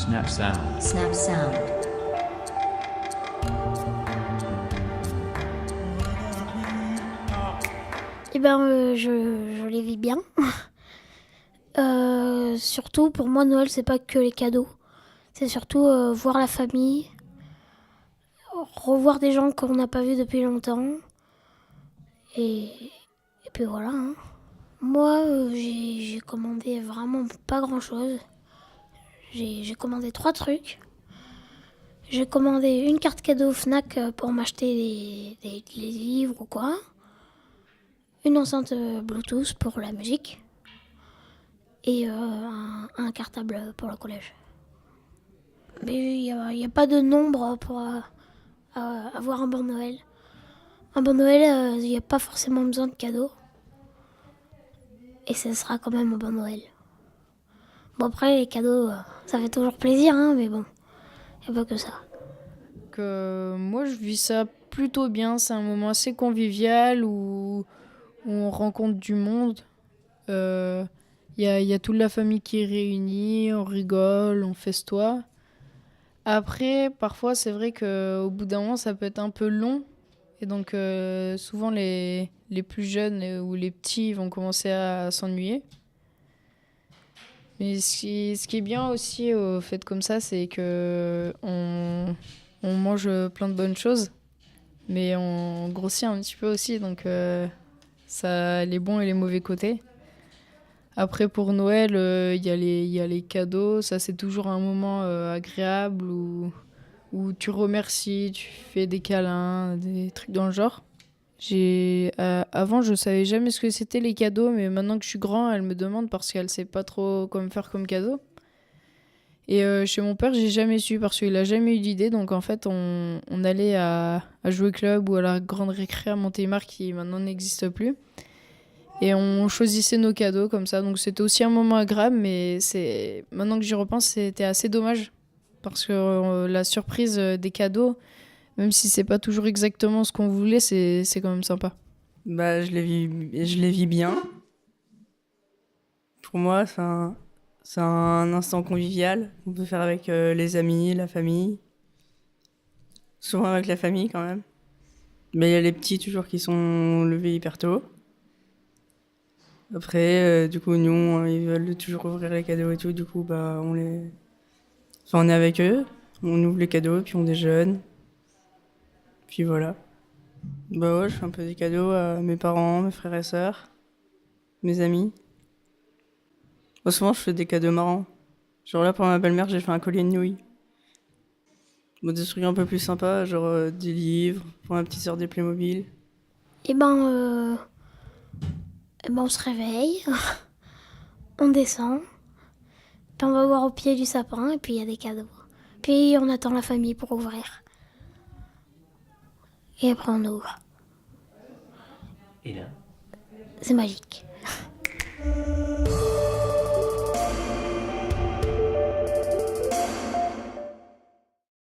Snap sound. Snap sound. Eh ben, je les vis bien. Surtout, pour moi, Noël, c'est pas que les cadeaux. C'est surtout voir la famille, revoir des gens qu'on n'a pas vus depuis longtemps. Et, et puis voilà. Hein. Moi, j'ai commandé vraiment pas grand-chose. J'ai commandé 3 trucs. J'ai commandé une carte cadeau Fnac pour m'acheter des livres ou quoi. Une enceinte Bluetooth pour la musique. Et un cartable pour le collège. Mais il n'y a pas de nombre pour avoir un bon Noël. Un bon Noël, il n'y a pas forcément besoin de cadeaux. Et ce sera quand même un bon Noël. Bon après, les cadeaux, ça fait toujours plaisir, hein, mais bon, il n'y a pas que ça. Moi, je vis ça plutôt bien. C'est un moment assez convivial où on rencontre du monde. Y a toute la famille qui est réunie, on rigole, on festoie. Après, parfois, c'est vrai qu'au bout d'un moment, ça peut être un peu long. Et donc, souvent, les plus jeunes ou les petits vont commencer à s'ennuyer. Mais ce qui est bien aussi au fait comme ça, c'est que on mange plein de bonnes choses, mais on grossit un petit peu aussi. Donc, ça a les bons et les mauvais côtés. Après, pour Noël, il y a les cadeaux. Ça, c'est toujours un moment agréable où tu remercies, tu fais des câlins, des trucs dans le genre. Avant, je savais jamais ce que c'était les cadeaux, mais maintenant que je suis grand, elle me demande parce qu'elle sait pas trop quoi me faire comme cadeau. Et chez mon père, j'ai jamais su parce qu'il a jamais eu d'idée. Donc en fait, on allait à jouer club ou à la grande récré à Montélimar qui maintenant n'existe plus. Et on choisissait nos cadeaux comme ça. Donc c'était aussi un moment agréable, mais maintenant que j'y repense, c'était assez dommage. Parce que la surprise des cadeaux, même si c'est pas toujours exactement ce qu'on voulait, c'est quand même sympa. Bah, je les vis bien. Pour moi, c'est un instant convivial qu'on peut faire avec les amis, la famille. Souvent avec la famille quand même. Mais il y a les petits toujours qui sont levés hyper tôt. Après, du coup, nous, ils veulent toujours ouvrir les cadeaux et tout. Du coup, bah, enfin, on est avec eux. On ouvre les cadeaux, puis on déjeune. Puis voilà. Bah ouais, je fais un peu des cadeaux à mes parents, mes frères et sœurs, mes amis. Moi, souvent, je fais des cadeaux marrants. Genre là, pour ma belle-mère, j'ai fait un collier de nouilles. Bon, des trucs un peu plus sympas, genre des livres, pour ma petite sœur des Playmobil. Eh ben, on se réveille, on descend, puis on va voir au pied du sapin, et puis il y a des cadeaux. Puis on attend la famille pour ouvrir. Et après on ouvre. Et là, C'est magique.